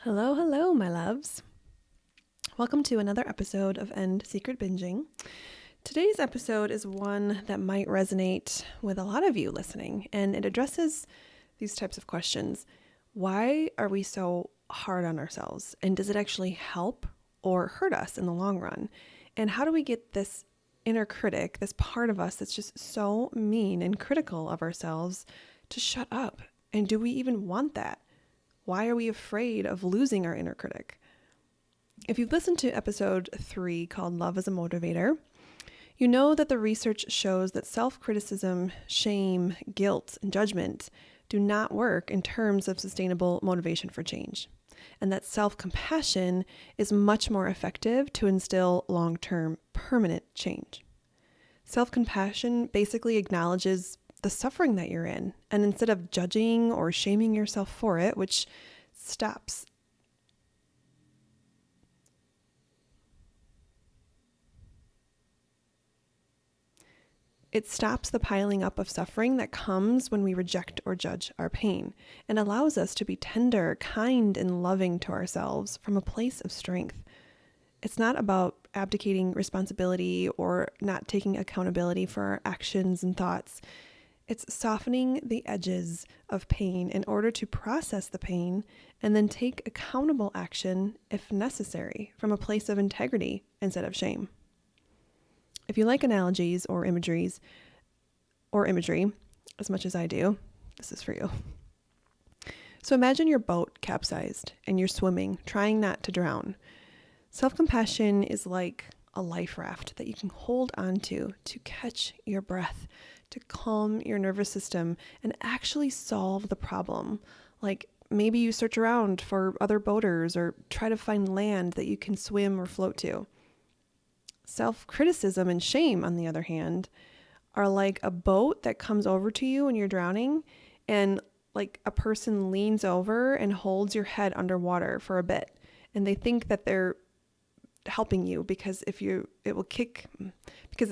Hello, hello, my loves. Welcome to another episode of End Secret Binging. Today's episode is one that might resonate with a lot of you listening, and it addresses these types of questions. Why are we so hard on ourselves? And does it actually help or hurt us in the long run? And how do we get this inner critic, this part of us that's just so mean and critical of ourselves, to shut up? And do we even want that? Why are we afraid of losing our inner critic? If you've listened to episode 3 called Love as a Motivator, you know that the research shows that self-criticism, shame, guilt, and judgment do not work in terms of sustainable motivation for change, and that self-compassion is much more effective to instill long-term permanent change. Self-compassion basically acknowledges the suffering that you're in, and instead of judging or shaming yourself for it, which stops the piling up of suffering that comes when we reject or judge our pain, and allows us to be tender, kind, and loving to ourselves from a place of strength. It's not about abdicating responsibility or not taking accountability for our actions and thoughts. It's softening the edges of pain in order to process the pain and then take accountable action if necessary from a place of integrity instead of shame. If you like analogies or imagery as much as I do, this is for you. So imagine your boat capsized and you're swimming, trying not to drown. Self-compassion is like a life raft that you can hold onto to catch your breath, to calm your nervous system and actually solve the problem. Like maybe you search around for other boaters or try to find land that you can swim or float to. Self-criticism and shame, on the other hand, are like a boat that comes over to you when you're drowning, and like a person leans over and holds your head underwater for a bit, and they think that they're helping you because it's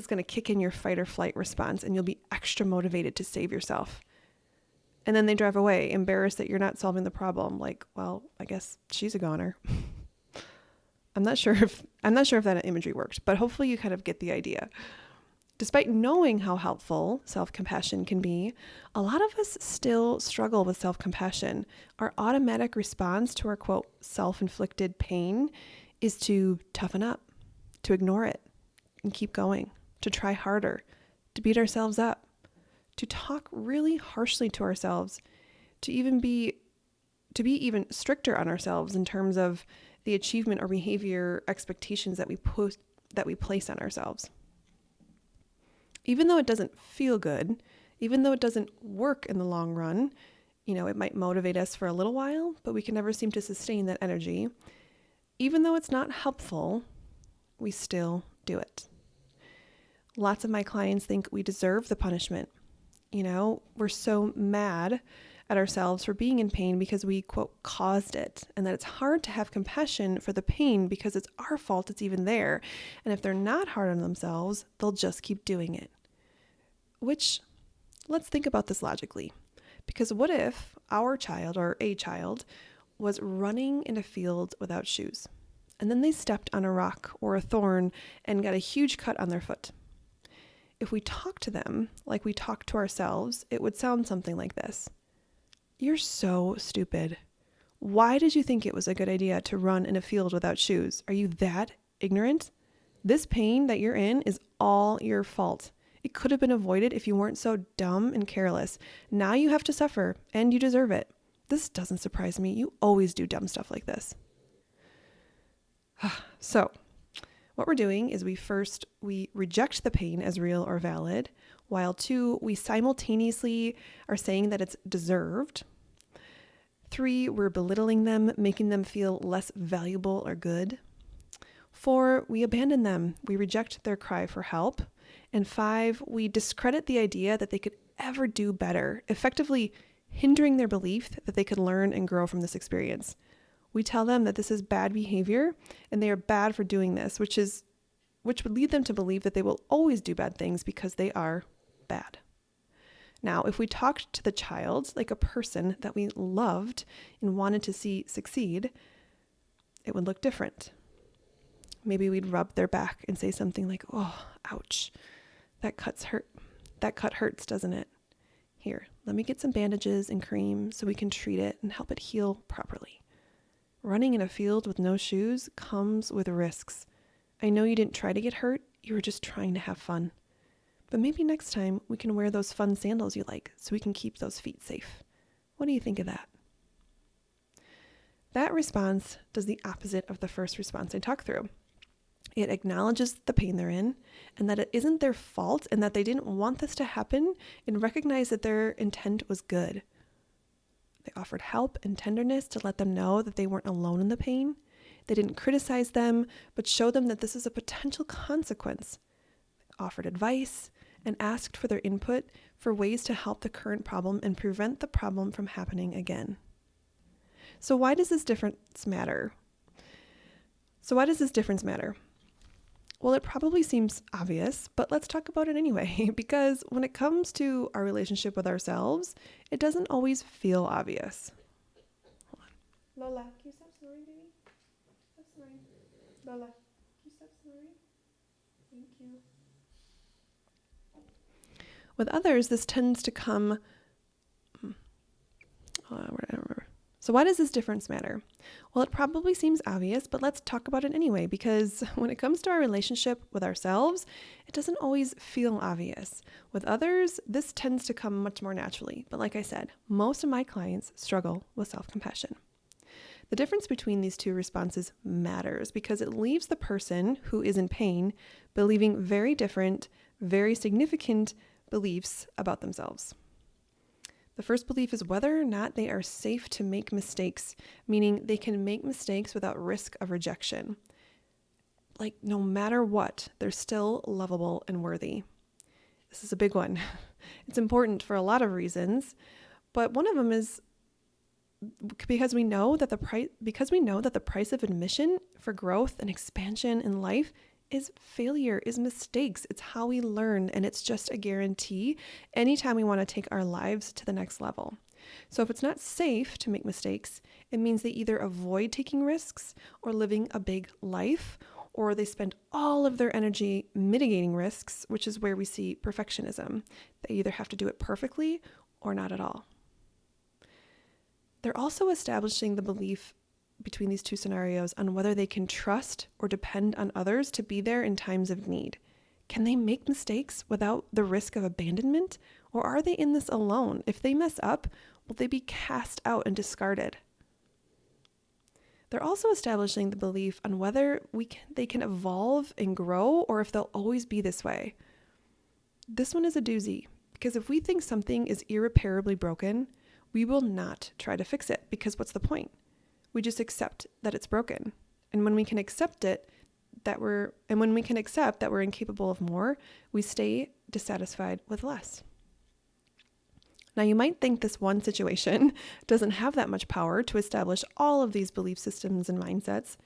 going to kick in your fight or flight response and you'll be extra motivated to save yourself. And then they drive away, embarrassed that you're not solving the problem. Like, well, I guess she's a goner. I'm not sure if that imagery worked, but hopefully you kind of get the idea. Despite knowing how helpful self-compassion can be, a lot of us still struggle with self-compassion. Our automatic response to our, quote, self-inflicted pain is to toughen up, to ignore it and keep going, to try harder, to beat ourselves up, to talk really harshly to ourselves, to be even stricter on ourselves in terms of the achievement or behavior expectations that we place on ourselves. Even though it doesn't feel good, even though it doesn't work in the long run, it might motivate us for a little while, but we can never seem to sustain that energy. Even though it's not helpful, we still do it. Lots of my clients think we deserve the punishment. We're so mad at ourselves for being in pain because we, quote, caused it, and that it's hard to have compassion for the pain because it's our fault it's even there. And if they're not hard on themselves, they'll just keep doing it. Which, let's think about this logically. Because what if our child or a child was running in a field without shoes, and then they stepped on a rock or a thorn and got a huge cut on their foot? If we talk to them like we talk to ourselves, it would sound something like this. You're so stupid. Why did you think it was a good idea to run in a field without shoes? Are you that ignorant? This pain that you're in is all your fault. It could have been avoided if you weren't so dumb and careless. Now you have to suffer, and you deserve it. This doesn't surprise me. You always do dumb stuff like this. So, what we're doing is we reject the pain as real or valid, while 2, we simultaneously are saying that it's deserved. 3, we're belittling them, making them feel less valuable or good. 4, we abandon them. We reject their cry for help. And 5, we discredit the idea that they could ever do better, effectively hindering their belief that they could learn and grow from this experience. We tell them that this is bad behavior and they are bad for doing this, which would lead them to believe that they will always do bad things because they are bad. Now, if we talked to the child like a person that we loved and wanted to see succeed, it would look different. Maybe we'd rub their back and say something like, "Oh, ouch, that cut hurts, doesn't it? Here, let me get some bandages and cream so we can treat it and help it heal properly." Running in a field with no shoes comes with risks. I know you didn't try to get hurt, you were just trying to have fun. But maybe next time we can wear those fun sandals you like so we can keep those feet safe. What do you think of that? That response does the opposite of the first response I talked through. It acknowledges the pain they're in and that it isn't their fault and that they didn't want this to happen, and recognize that their intent was good. They offered help and tenderness to let them know that they weren't alone in the pain. They didn't criticize them, but showed them that this is a potential consequence. They offered advice and asked for their input for ways to help the current problem and prevent the problem from happening again. So why does this difference matter? Well, it probably seems obvious, but let's talk about it anyway, because when it comes to our relationship with ourselves, it doesn't always feel obvious. Hold on. Lola, can you stop snoring, baby? Stop snoring. Lola, can you stop snoring? Thank you. With others, this tends to come... I don't remember. So why does this difference matter? Well, it probably seems obvious, but let's talk about it anyway, because when it comes to our relationship with ourselves, it doesn't always feel obvious. With others, this tends to come much more naturally. But like I said, most of my clients struggle with self-compassion. The difference between these two responses matters because it leaves the person who is in pain believing very different, very significant beliefs about themselves. The first belief is whether or not they are safe to make mistakes, meaning they can make mistakes without risk of rejection. Like no matter what, they're still lovable and worthy. This is a big one. It's important for a lot of reasons, but one of them is because we know that the price of admission for growth and expansion in life is failure, is mistakes. It's how we learn, and it's just a guarantee anytime we want to take our lives to the next level. So if it's not safe to make mistakes, it means they either avoid taking risks or living a big life, or they spend all of their energy mitigating risks, which is where we see perfectionism. They either have to do it perfectly or not at all. They're also establishing the belief between these two scenarios on whether they can trust or depend on others to be there in times of need. Can they make mistakes without the risk of abandonment? Or are they in this alone? If they mess up, will they be cast out and discarded? They're also establishing the belief on whether they can evolve and grow or if they'll always be this way. This one is a doozy because if we think something is irreparably broken, we will not try to fix it because what's the point? We just accept that it's broken. And when we can accept that we're incapable of more, we stay dissatisfied with less. Now, you might think this one situation doesn't have that much power to establish all of these belief systems and mindsets,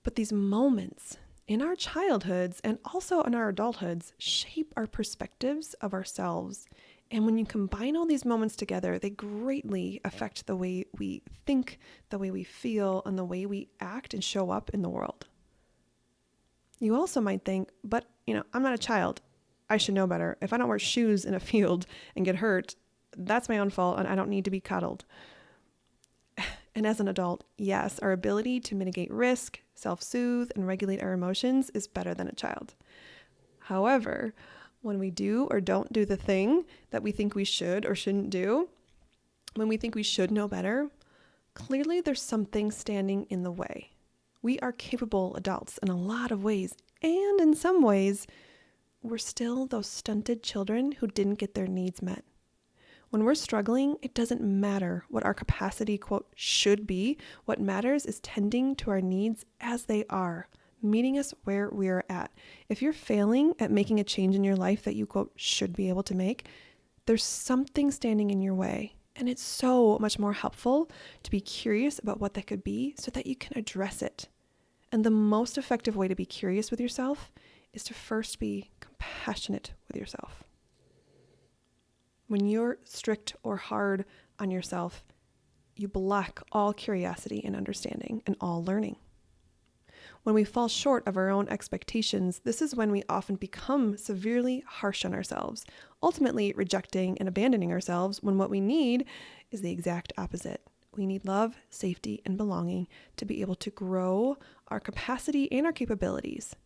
but these moments in our childhoods and also in our adulthoods shape our perspectives of ourselves. And when you combine all these moments together, they greatly affect the way we think, the way we feel, and the way we act and show up in the world. You also might think, but I'm not a child. I should know better. If I don't wear shoes in a field and get hurt, that's my own fault and I don't need to be coddled. And as an adult, yes, our ability to mitigate risk, self-soothe, and regulate our emotions is better than a child. However, when we do or don't do the thing that we think we should or shouldn't do, when we think we should know better, clearly there's something standing in the way. We are capable adults in a lot of ways, and in some ways, we're still those stunted children who didn't get their needs met. When we're struggling, it doesn't matter what our capacity, quote, should be. What matters is tending to our needs as they are, meeting us where we're at. If you're failing at making a change in your life that you, quote, should be able to make, there's something standing in your way. And it's so much more helpful to be curious about what that could be so that you can address it. And the most effective way to be curious with yourself is to first be compassionate with yourself. When you're strict or hard on yourself, you block all curiosity and understanding and all learning. When we fall short of our own expectations, this is when we often become severely harsh on ourselves, ultimately rejecting and abandoning ourselves when what we need is the exact opposite. We need love, safety, and belonging to be able to grow our capacity and our capabilities.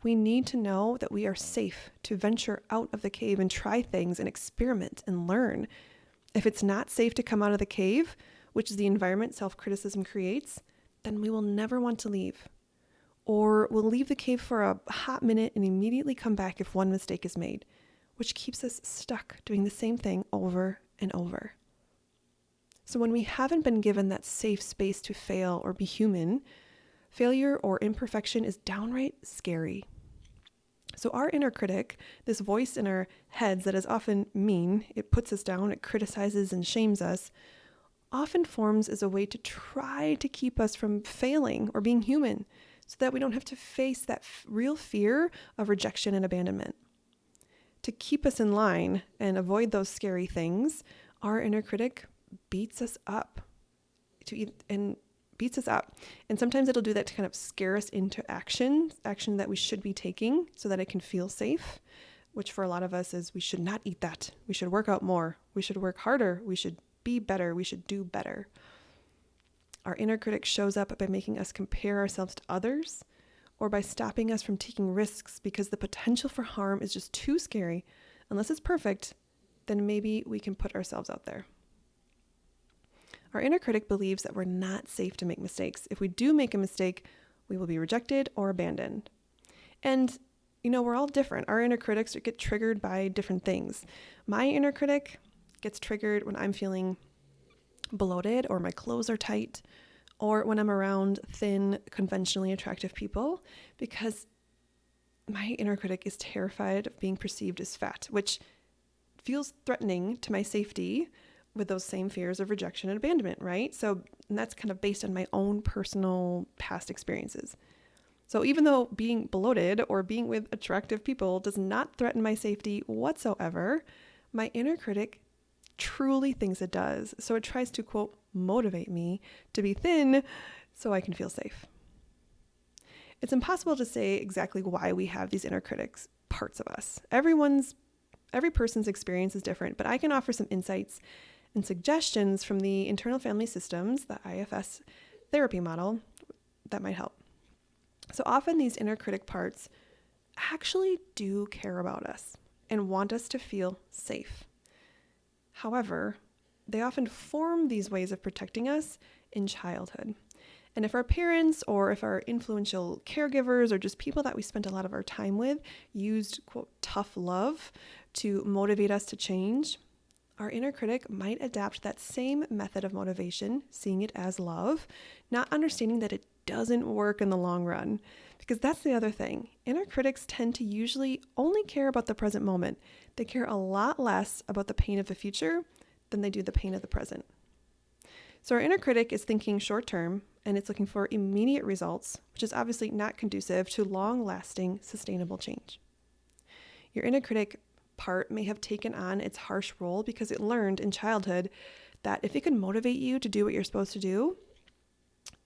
We need to know that we are safe to venture out of the cave and try things and experiment and learn. If it's not safe to come out of the cave, which is the environment self-criticism creates, then we will never want to leave. Or we'll leave the cave for a hot minute and immediately come back if one mistake is made, which keeps us stuck doing the same thing over and over. So when we haven't been given that safe space to fail or be human, failure or imperfection is downright scary. So our inner critic, this voice in our heads that is often mean, it puts us down, it criticizes and shames us, often forms as a way to try to keep us from failing or being human so that we don't have to face that real fear of rejection and abandonment. To keep us in line and avoid those scary things, our inner critic beats us up. And sometimes it'll do that to kind of scare us into action that we should be taking so that it can feel safe, which for a lot of us is we should not eat that. We should work out more. We should work harder. We should be better. We should do better. Our inner critic shows up by making us compare ourselves to others or by stopping us from taking risks because the potential for harm is just too scary. Unless it's perfect, then maybe we can put ourselves out there. Our inner critic believes that we're not safe to make mistakes. If we do make a mistake, we will be rejected or abandoned. And, we're all different. Our inner critics get triggered by different things. My inner critic gets triggered when I'm feeling bloated or my clothes are tight or when I'm around thin, conventionally attractive people because my inner critic is terrified of being perceived as fat, which feels threatening to my safety with those same fears of rejection and abandonment, right? So that's kind of based on my own personal past experiences. So even though being bloated or being with attractive people does not threaten my safety whatsoever, my inner critic truly thinks it does. So it tries to, quote, motivate me to be thin so I can feel safe. It's impossible to say exactly why we have these inner critics parts of us. Every person's experience is different, but I can offer some insights and suggestions from the internal family systems, the IFS therapy model, that might help. So often these inner critic parts actually do care about us and want us to feel safe. However, they often form these ways of protecting us in childhood. And if our parents or if our influential caregivers or just people that we spent a lot of our time with used, quote, tough love to motivate us to change, our inner critic might adapt that same method of motivation, seeing it as love, not understanding that it doesn't work in the long run. Because that's the other thing. Inner critics tend to usually only care about the present moment. They care a lot less about the pain of the future than they do the pain of the present. So our inner critic is thinking short term and it's looking for immediate results, which is obviously not conducive to long-lasting, sustainable change. Your inner critic part may have taken on its harsh role because it learned in childhood that if it could motivate you to do what you're supposed to do,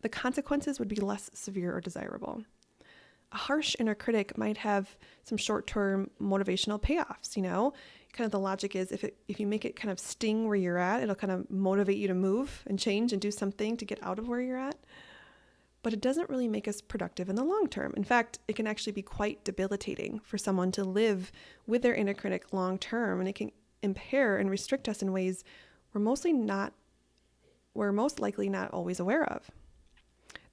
the consequences would be less severe or desirable. A harsh inner critic might have some short-term motivational payoffs, Kind of the logic is if you make it kind of sting where you're at, it'll kind of motivate you to move and change and do something to get out of where you're at. But it doesn't really make us productive in the long term. In fact, it can actually be quite debilitating for someone to live with their inner critic long term, and it can impair and restrict us in ways we're most likely not always aware of.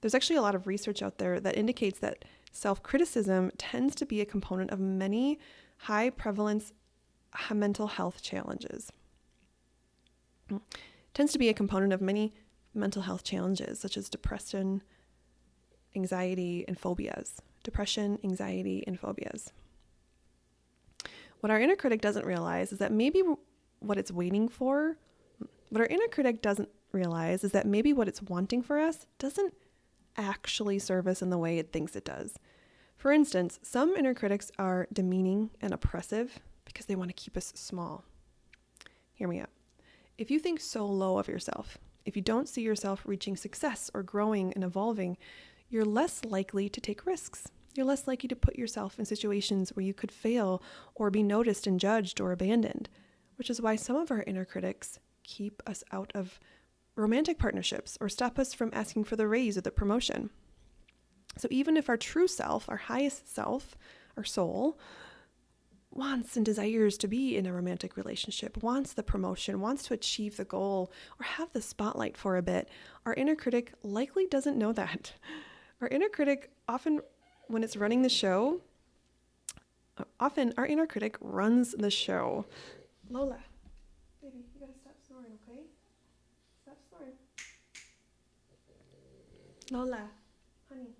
There's actually a lot of research out there that indicates that self-criticism tends to be a component of many high prevalence mental health challenges. Tends to be a component of many mental health challenges such as depression, anxiety, and phobias. Depression, anxiety, and phobias. What our inner critic doesn't realize is that maybe what it's wanting for us doesn't actually serve us in the way it thinks it does. For instance, some inner critics are demeaning and oppressive because they want to keep us small. Hear me out. If you think so low of yourself, If you don't see yourself reaching success or growing and evolving, you're less likely to take risks. You're less likely to put yourself in situations where you could fail or be noticed and judged or abandoned, which is why some of our inner critics keep us out of romantic partnerships or stop us from asking for the raise or the promotion. So even if our true self, our highest self, our soul, wants and desires to be in a romantic relationship, wants the promotion, wants to achieve the goal, or have the spotlight for a bit, our inner critic likely doesn't know that. Our inner critic often, when it's running the show, our inner critic runs the show. Lola, baby, you gotta stop snoring, okay? Stop snoring. Lola, honey,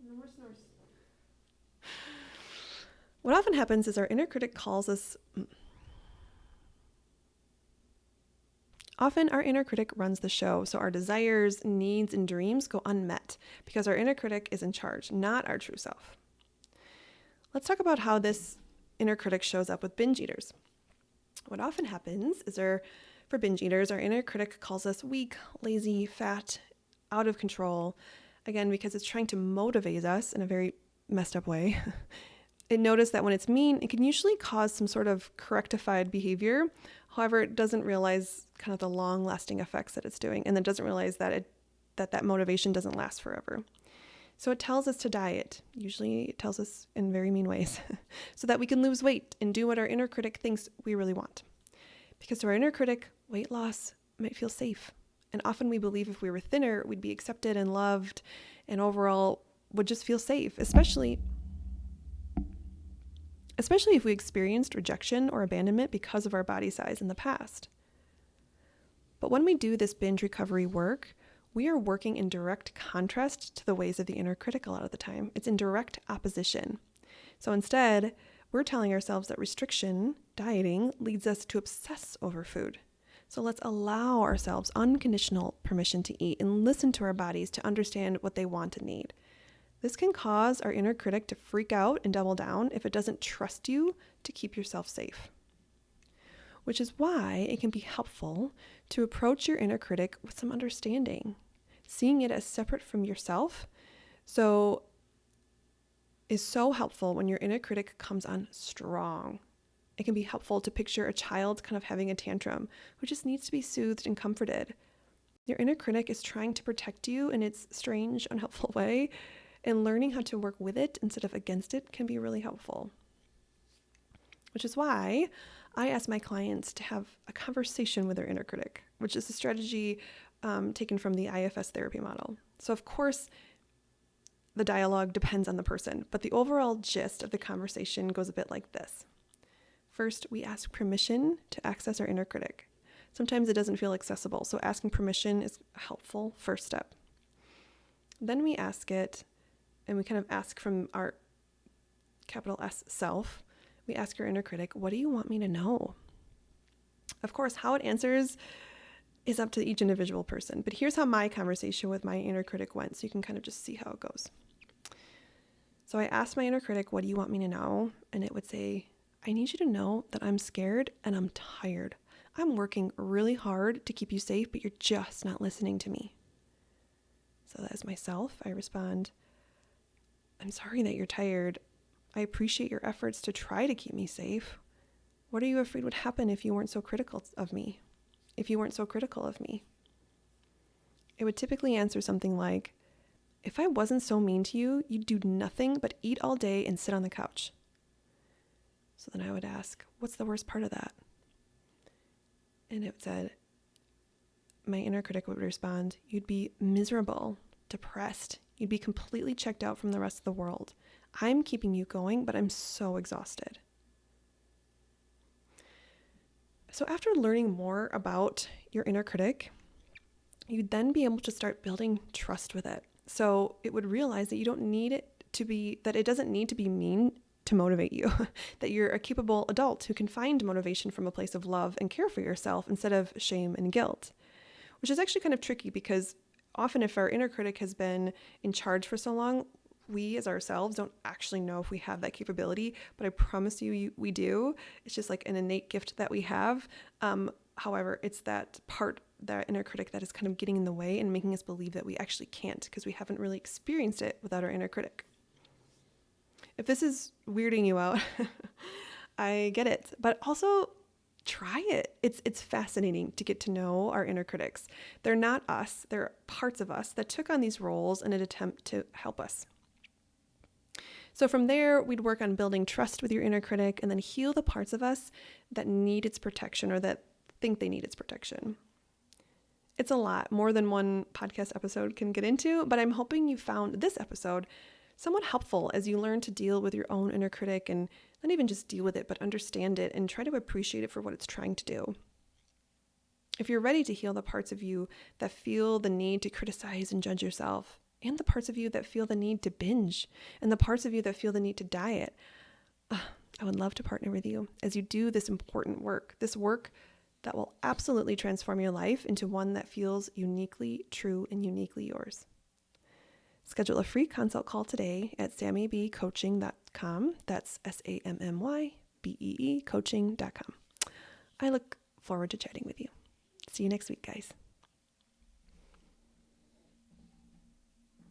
no more snores. What often happens is our inner critic calls us. Often our inner critic runs the show, so our desires, needs, and dreams go unmet because our inner critic is in charge, not our true self. Let's talk about how this inner critic shows up with binge eaters. What often happens is for binge eaters, our inner critic calls us weak, lazy, fat, out of control, again, because it's trying to motivate us in a very messed up way. It noticed that when it's mean, it can usually cause some sort of correctified behavior. However, it doesn't realize kind of the long-lasting effects that it's doing, and it doesn't realize that that motivation doesn't last forever. So it tells us to diet. Usually it tells us in very mean ways so that we can lose weight and do what our inner critic thinks we really want. Because to our inner critic, weight loss might feel safe. And often we believe if we were thinner, we'd be accepted and loved and overall would just feel safe, especially if we experienced rejection or abandonment because of our body size in the past. But when we do this binge recovery work, we are working in direct contrast to the ways of the inner critic a lot of the time. It's in direct opposition. So instead, we're telling ourselves that restriction, dieting, leads us to obsess over food. So let's allow ourselves unconditional permission to eat and listen to our bodies to understand what they want and need. This can cause our inner critic to freak out and double down if it doesn't trust you to keep yourself safe. Which is why it can be helpful to approach your inner critic with some understanding, seeing it as separate from yourself. So is so helpful when your inner critic comes on strong. It can be helpful to picture a child kind of having a tantrum who just needs to be soothed and comforted. Your inner critic is trying to protect you in its strange, unhelpful way, and learning how to work with it instead of against it can be really helpful. Which is why I ask my clients to have a conversation with their inner critic, which is a strategy taken from the IFS therapy model. So of course, the dialogue depends on the person, but the overall gist of the conversation goes a bit like this. First, we ask permission to access our inner critic. Sometimes it doesn't feel accessible, so asking permission is a helpful first step. Then we ask it, and we kind of ask from our capital S self, we ask our inner critic, what do you want me to know? Of course, how it answers is up to each individual person, but here's how my conversation with my inner critic went, so you can kind of just see how it goes. So I asked my inner critic, what do you want me to know? And it would say, I need you to know that I'm scared and I'm tired. I'm working really hard to keep you safe, but you're just not listening to me. So as myself, I respond, I'm sorry that you're tired. I appreciate your efforts to try to keep me safe. What are you afraid would happen if you weren't so critical of me? If you weren't so critical of me? It would typically answer something like, if I wasn't so mean to you, you'd do nothing but eat all day and sit on the couch. So then I would ask, what's the worst part of that? And it said, my inner critic would respond, you'd be miserable, depressed. You'd be completely checked out from the rest of the world. I'm keeping you going, but I'm so exhausted. So after learning more about your inner critic, you'd then be able to start building trust with it. So it would realize that you don't need it to be, that it doesn't need to be mean to motivate you, that you're a capable adult who can find motivation from a place of love and care for yourself instead of shame and guilt, which is actually kind of tricky because often if our inner critic has been in charge for so long, we as ourselves don't actually know if we have that capability, but I promise you, we do. It's just like an innate gift that we have. However, it's that part that inner critic that is kind of getting in the way and making us believe that we actually can't because we haven't really experienced it without our inner critic. If this is weirding you out, I get it, but also try it. It's fascinating to get to know our inner critics. They're not us. They're parts of us that took on these roles in an attempt to help us. So from there, we'd work on building trust with your inner critic and then heal the parts of us that need its protection or that think they need its protection. It's a lot, more than one podcast episode can get into, but I'm hoping you found this episode somewhat helpful as you learn to deal with your own inner critic and not even just deal with it, but understand it and try to appreciate it for what it's trying to do. If you're ready to heal the parts of you that feel the need to criticize and judge yourself, and the parts of you that feel the need to binge, and the parts of you that feel the need to diet, I would love to partner with you as you do this important work, this work that will absolutely transform your life into one that feels uniquely true and uniquely yours. Schedule a free consult call today at sammybcoaching.com. That's SAMMYBEE coaching.com. I look forward to chatting with you. See you next week, guys.